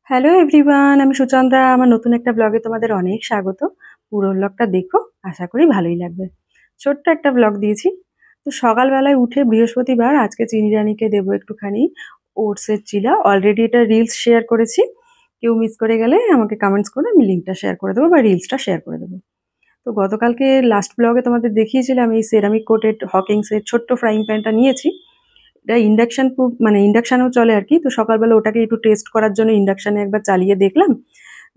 Hello everyone, আমি সুচন্দ্রা। আমার নতুন একটা ব্লগে তোমাদের অনেক স্বাগত। পুরো ব্লগটা দেখো, আশা করি ভালোই লাগবে। ছোট্ট একটা ব্লগ দিয়েছি। তো সকালবেলায় উঠে বৃহস্পতিবার, আজকে চিনি রানীকে দেবো একটুখানি ওটসের চিলা। অলরেডি এটা রিলস শেয়ার করেছি। কেউ মিস করে গেলে আমাকে কমেন্টস করে আমি লিঙ্কটা শেয়ার করে দেবো বা রিলসটা শেয়ার করে দেবো। তো গতকালকে লাস্ট ব্লগে তোমাদের দেখিয়েছিলাম এই সেরামিক কোটেড হকিংসের ছোট্ট ফ্রাইং প্যানটা নিয়েছি। এটা ইন্ডাকশন প্রুফ, মানে ইন্ডাকশানেও চলে আর কি। তো সকালবেলা ওটাকে একটু টেস্ট করার জন্য ইন্ডাকশানে একবার চালিয়ে দেখলাম।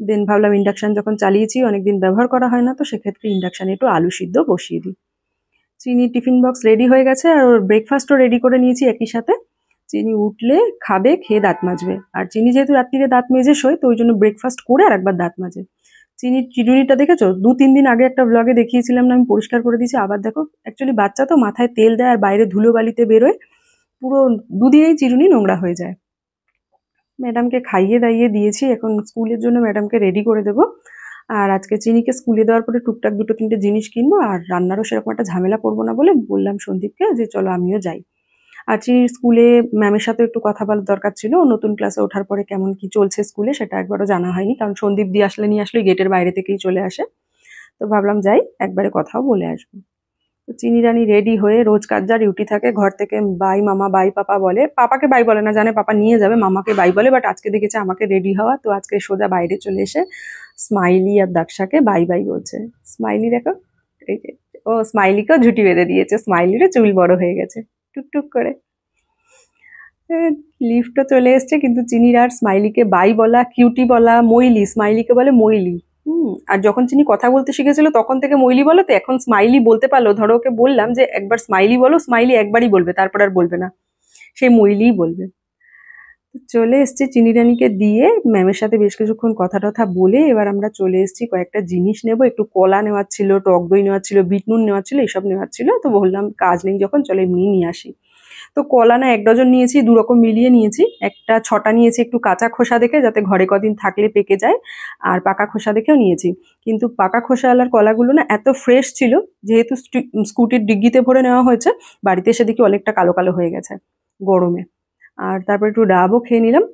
দেন ভাবলাম ইন্ডাকশান যখন চালিয়েছি, অনেকদিন ব্যবহার করা হয় না, তো সেক্ষেত্রে ইন্ডাকশানে একটু আলু সিদ্ধ বসিয়ে দিই। চিনির টিফিন বক্স রেডি হয়ে গেছে, আর ওর ব্রেকফাস্টও রেডি করে নিয়েছি একই সাথে। চিনি উঠলে খাবে, খেয়ে দাঁত মাজবে। আর চিনি যেহেতু রাত্রিরে দাঁত মেজে শোয়, তো ওই জন্য ব্রেকফাস্ট করে আর একবার দাঁত মাজে। চিনির চিরুনিটা দেখেছো? 2-3 দিন আগে একটা ব্লগে দেখিয়েছিলাম না, আমি পরিষ্কার করে দিয়েছি, আবার দেখো। অ্যাকচুয়ালি বাচ্চা তো মাথায় তেল দেয় আর বাইরে ধুলোবালিতে বেরোয়, পুরো দুদিনেই চিরুনি নোংরা হয়ে যায়। ম্যাডামকে খাইয়ে দাইয়ে দিয়েছি, এখন স্কুলের জন্য ম্যাডামকে রেডি করে দেবো। আর আজকে চিনিকে স্কুলে দেওয়ার পরে টুকটাক 2-3টে জিনিস কিনবো, আর রান্নারও সেরকম একটা ঝামেলা করবো না বলে বললাম সন্দীপকে যে চলো আমিও যাই। আর চিনির স্কুলে ম্যামের সাথে একটু কথা বলার দরকার ছিল। ও নতুন ক্লাসে ওঠার পরে কেমন কি চলছে স্কুলে সেটা একবারও জানা হয়নি, কারণ সন্দীপ দিয়ে আসলে নিয়ে আসলে গেটের বাইরে থেকেই চলে আসে। তো ভাবলাম যাই, একবারে কথাও বলে আসবো। তো চিনি রানী রেডি হয়ে, রোজ কার যা ডিউটি থাকে, ঘর থেকে বাই মামা বাই পাপা বলে। পাপাকে বাই বলে না, জানে পাপা নিয়ে যাবে, মামাকে বাই বলে। বাট আজকে দেখেছে আমাকে রেডি হওয়া, তো আজকে সোজা বাইরে চলে এসে স্মাইলি আর দাক্ষাকে বাই বাই বলছে। স্মাইলি দেখো, এই যে ও স্মাইলিকেও ঝুঁটি বেঁধে দিয়েছে, স্মাইলিরও চুল বড় হয়ে গেছে টুকটুক করে। লিফটও চলে এসছে, কিন্তু চিনির আর স্মাইলিকে বাই বলা, কিউটি বলা, মইলি, স্মাইলিকে বলে মইলি। আর যখন চিনি কথা বলতে শিখেছিল তখন থেকে মইলি বলো, তো এখন স্মাইলি বলতে পারলো। ধরো ওকে বললাম যে একবার স্মাইলি বলো, স্মাইলি একবারই বলবে, তারপর আর বলবে না, সেই মইলিই বলবে। চলে এসছি চিনি রানীকে দিয়ে, ম্যামের সাথে বেশ কিছুক্ষণ কথা টথা বলে এবার আমরা চলে এসছি কয়েকটা জিনিস নেবো। একটু কলা নেওয়ার ছিল, টক দই নেওয়ার ছিল, বিট নুন নেওয়ার ছিল, এইসব নেওয়ার ছিল। তো বললাম কাজ নেই যখন, চলো এমনি নিয়ে আসি। তো কলা না 1 ডজন নিয়েছি, 2 রকম মিলিয়ে নিয়েছি। একটা ছটা নিয়েছি একটু কাঁচা খোসা দেখে, যাতে ঘরে কদিন থাকলে পেকে যায়। আর পাকা খোসা দেখেও নিয়েছি। কিন্তু পাকা খোসাওয়ালার কলাগুলো না এত ফ্রেশ ছিল, যেহেতু স্কুটির ডিগ্গিতে ভরে নেওয়া হয়েছে, বাড়িতে এসে দেখি অনেকটা কালো কালো হয়ে গেছে গরমে। আর তারপর একটু ডাবও খেয়ে নিলাম।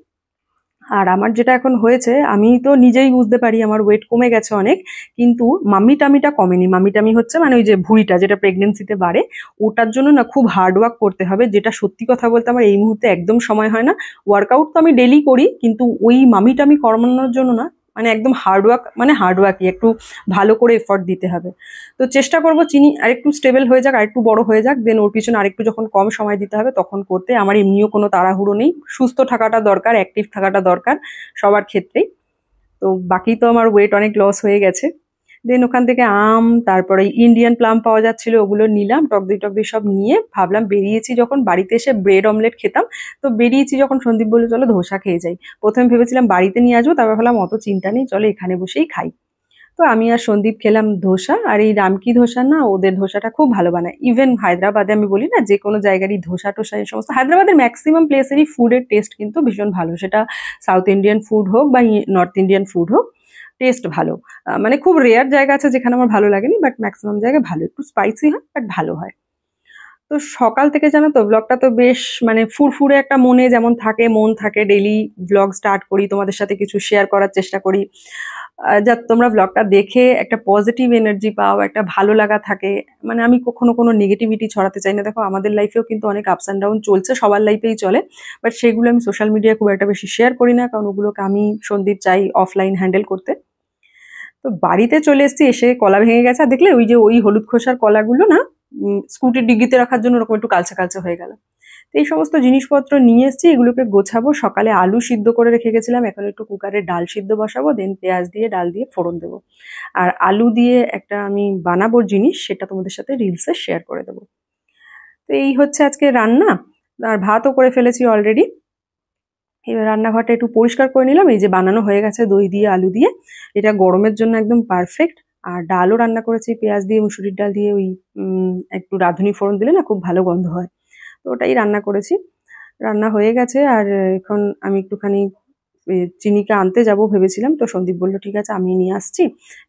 আর আমার যেটা এখন হয়েছে, আমি তো নিজেই বুঝতে পারি আমার ওয়েট কমে গেছে অনেক, কিন্তু মাম্মি টামিটা কমেনি। মাম্মি টামি হচ্ছে মানে ওই যে ভুঁড়িটা যেটা প্রেগনেন্সিতে বাড়ে, ওটার জন্য না খুব হার্ড ওয়ার্ক করতে হবে, যেটা সত্যি কথা বলতে আমার এই মুহূর্তে একদম সময় হয় না। ওয়ার্কআউট তো আমি ডেলি করি, কিন্তু ওই মাম্মি টামি করানোর জন্য না, মানে একদম হার্ড ওয়ার্ক, মানে হার্ড ওয়ার্কই, একটু ভালো করে এফর্ট দিতে হবে। তো চেষ্টা করবো চিনি আরেকটু স্টেবল হয়ে যাক, আরেকটু বড় হয়ে যাক, দেন ওর পিছনে আরেকটু যখন কম সময় দিতে হবে তখন করতে। আমার এমনিও কোনো তাড়াহুড়ো নেই, সুস্থ থাকাটা দরকার, অ্যাক্টিভ থাকাটা দরকার সবার ক্ষেত্রেই। তো বাকি তো আমার ওয়েট অনেক লস হয়ে গেছে। দেন ওখান থেকে আম, তারপরে ইন্ডিয়ান প্লাম পাওয়া যাচ্ছিল, ওগুলো নিলাম। টক দই টক দই সব নিয়ে ভাবলাম বেরিয়েছি যখন, বাড়িতে এসে ব্রেড অমলেট খেতাম। তো বেরিয়েছি যখন, সন্দীপ বললো চলো ধোসা খেয়ে যাই। প্রথমে ভেবেছিলাম বাড়িতে নিয়ে আসবো, তারপর ভাবলাম অত চিন্তা নেই, চলো এখানে বসেই খাই। তো আমি আর সন্দীপ খেলাম ধোসা। আর এই রামকি ধোসা না, ওদের ধোসাটা খুব ভালো বানায়। ইভেন হায়দ্রাবাদে, আমি বলি না যে কোনো জায়গারই ধোসা টোসা এই সমস্ত, হায়দ্রাবাদের ম্যাক্সিমাম প্লেসেরই ফুডের টেস্ট কিন্তু ভীষণ ভালো। সেটা সাউথ ইন্ডিয়ান ফুড হোক বা নর্থ ইন্ডিয়ান ফুড হোক, টেস্ট ভালো। মানে খুব রেয়ার জায়গা আছে যেখানে আমার ভালো লাগেনি, বাট ম্যাক্সিমাম জায়গায় ভালো, একটু স্পাইসি হয় বাট ভালো হয়। তো সকাল থেকে জানো তো ব্লগটা তো বেশ মানে ফুরফুরে একটা মনে যেমন থাকে, মন থাকে, ডেইলি ব্লগ স্টার্ট করি, তোমাদের সাথে কিছু শেয়ার করার চেষ্টা করি, যা তোমরা ব্লগটা দেখে একটা পজিটিভ এনার্জি পাও, একটা ভালো লাগা থাকে। মানে আমি কখনো কোনো নেগেটিভিটি ছড়াতে চাই না। দেখো আমাদের লাইফেও কিন্তু অনেক আপস অ্যান্ড ডাউন চলছে, সবার লাইফেই চলে, বাট সেগুলো আমি সোশ্যাল মিডিয়ায় খুব একটা বেশি শেয়ার করি না, কারণ ওগুলোকে আমি সন্দীপ চাই অফলাইন হ্যান্ডেল করতে। তো বাড়িতে চলে এসেছি, এসে কলা ভেঙে গেছে। আর দেখলে ওই যে ওই হলুদ খোসার কলাগুলো না, স্কুটির ডিগ্গিতে রাখার জন্য ওরকম একটু কালচে কালচে হয়ে গেল। তো এই সমস্ত জিনিসপত্র নিয়ে এসেছি, এগুলোকে গোছাবো। সকালে আলু সিদ্ধ করে রেখে গেছিলাম, এখন একটু কুকারে ডাল সিদ্ধ বসাবো, দেন পেঁয়াজ দিয়ে ডাল দিয়ে ফোড়ন দেবো। আর আলু দিয়ে একটা আমি বানাবো জিনিস, সেটা তোমাদের সাথে রিলসে শেয়ার করে দেবো। তো এই হচ্ছে আজকে রান্না। আর ভাতও করে ফেলেছি অলরেডি। এবার রান্নাঘরটা একটু পরিষ্কার করে নিলাম। এই যে বানানো হয়ে গেছে দই দিয়ে আলু দিয়ে, এটা গরমের জন্য একদম পারফেক্ট। আর ডালও রান্না করেছি পেঁয়াজ দিয়ে, মুসুরির ডাল দিয়ে, ওই একটু রাঁধুনি ফোড়ন দিলে না খুব ভালো গন্ধ হয়। তো ওটাই রান্না করেছি, রান্না হয়ে গেছে। আর এখন আমি একটুখানি চিনিকে আনতে যাব ভেবেছিলাম, তো সন্দীপ বললো ঠিক আছে আমি নিয়ে আসছি।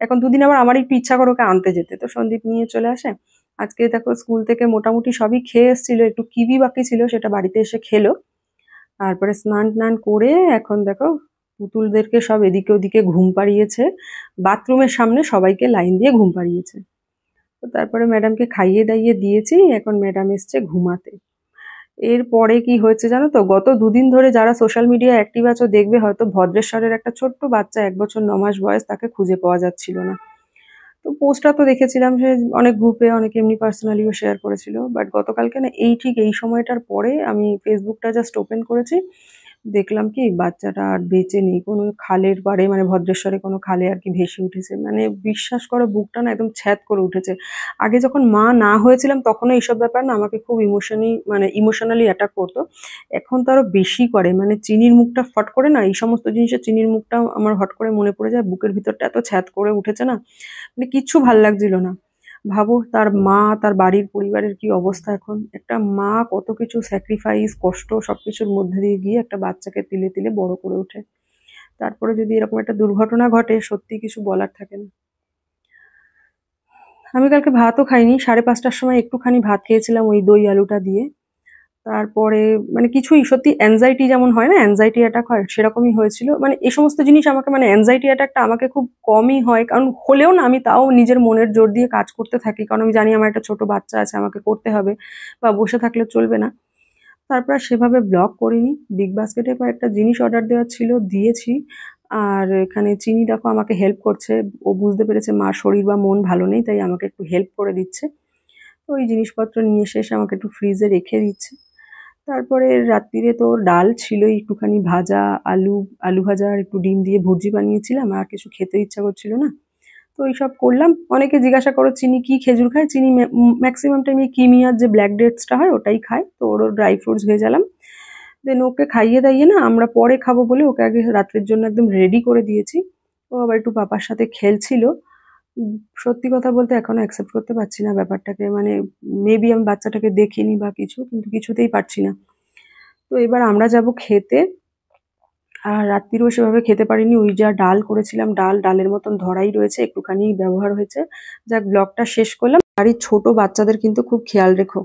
এখন দুদিন আবার আমার একটু ইচ্ছা করে ওকে আনতে যেতে, তো সন্দীপ নিয়ে চলে আসে। আজকে দেখো স্কুল থেকে মোটামুটি সবই খেয়ে এসেছিল, একটু কিবি বাকি ছিল, সেটা বাড়িতে এসে খেলো। তারপরে স্নান টান করে এখন দেখো পুতুলদেরকে সব এদিকে ওদিকে ঘুম পাড়িয়েছে, বাথরুমের সামনে সবাইকে লাইন দিয়ে ঘুম পাড়িয়েছে। তো তারপরে ম্যাডামকে খাইয়ে দাইয়ে দিয়েছি, এখন ম্যাডাম এসছে ঘুমাতে। এরপরে কি হয়েছে জানো তো, গত দুদিন ধরে যারা সোশ্যাল মিডিয়া অ্যাক্টিভ আছো দেখবে হয়তো ভদ্রেশ্বরের একটা ছোট্ট বাচ্চা 1 বছর 9 মাস বয়স, তাকে খুঁজে পাওয়া যাচ্ছিল না। তো পোস্টটা তো দেখেছিলাম, সে অনেক গ্রুপে অনেকে এমনি পার্সোনালিও শেয়ার করেছিল, বাট গতকালকে না ঠিক এই সময়টার পরে আমি ফেসবুকটা জাস্ট ওপেন করেছি, দেখলাম কি বাচ্চাটা আর বেঁচে নেই, কোনো খালের পাড়ে মানে ভদ্রেশ্বরে কোনো খালে আর কি ভেসে উঠেছে। মানে বিশ্বাস করো বুকটা না একদম ছ্যাদ করে উঠেছে। আগে যখন মা না হয়েছিলাম তখনও এইসব ব্যাপার না আমাকে খুব ইমোশনালি অ্যাটাক করতো, এখন তো আরো বেশি করে। মানে চিনির মুখটা ফট করে না, এই সমস্ত জিনিসের চিনির মুখটা আমার হট করে মনে পড়ে যায়, বুকের ভিতরটা এত ছ্যাদ করে উঠেছে না, মানে কিচ্ছু ভাল লাগছিল না। ভাবো তার মা, তার বাড়ির পরিবারের কি অবস্থা এখন। একটা মা কত কিছু স্যাক্রিফাইস, কষ্ট সবকিছুর মধ্যে দিয়ে গিয়ে একটা বাচ্চাকে তিলে তিলে বড় করে ওঠে, তারপরে যদি এরকম একটা দুর্ঘটনা ঘটে সত্যি কিছু বলার থাকে না। আমি কালকে ভাতও খাইনি, 5:30টার সময় একটুখানি ভাত খেয়েছিলাম ওই দই আলুটা দিয়ে। তারপরে মানে কিছুই সত্যি অ্যাংজাইটি যেমন হয় না, অ্যাংজাইটি অ্যাটাক হয় সেরকমই হয়েছিল। মানে এই সমস্ত জিনিস আমাকে, মানে অ্যাংজাইটি অ্যাটাকটা আমাকে খুব কমই হয়, কারণ হলেও না আমি তাও নিজের মনের জোর দিয়ে কাজ করতে থাকি, কারণ আমি জানি আমার একটা ছোট বাচ্চা আছে, আমাকে করতে হবে, বা বসে থাকলে চলবে না। তারপর আর সেভাবে ব্লগ করিনি। বিগ বাস্কেটে কয়েকটা জিনিস অর্ডার দেওয়ার ছিল, দিয়েছি। আর এখানে চিনি দেখো আমাকে হেল্প করছে, ও বুঝতে পেরেছে মার শরীর বা মন ভালো নেই, তাই আমাকে একটু হেল্প করে দিচ্ছে। তো ওই জিনিসপত্র নিয়ে এসে এসে আমাকে একটু ফ্রিজে রেখে দিচ্ছে। তারপরে রাত্তিরে তো ডাল ছিলই, একটুখানি ভাজা, আলু আলু ভাজা আর একটু ডিম দিয়ে ভুর্জি বানিয়েছিলাম, আর কিছু খেতে ইচ্ছা করছিল না। তো এইসব করলাম। অনেকে জিজ্ঞাসা করো চিনি কি খেজুর খায়, চিনি ম্যাক্সিমাম টাইম এই কিমিয়ার যে ব্ল্যাক ডেটসটা হয় ওটাই খায়, তো ওরও ড্রাই ফ্রুটস ভেজালাম। দেন ওকে খাইয়ে দাইয়ে না আমরা পরে খাবো বলে ওকে আগে রাত্রের জন্য একদম রেডি করে দিয়েছি। ও আবার একটু পাপার সাথে খেলছিল। উম, সত্যি কথা বলতে এখনো অ্যাকসেপ্ট করতে পারছি না ব্যাপারটাকে, মানে মেবি আমি বাচ্চাটাকে দেখিনি বা কিছু, কিন্তু কিছুতেই পারছি না। তো এবার আমরা যাব খেতে। আর রাত্তিরেও সেভাবে খেতে পারিনি, ওই যা ডাল করেছিলাম, ডালের মতন ধরাই রয়েছে, একটুখানি ব্যবহার হয়েছে। যাক, ব্লগটা শেষ করলাম। বাড়ির ছোট বাচ্চাদের কিন্তু খুব খেয়াল রেখো।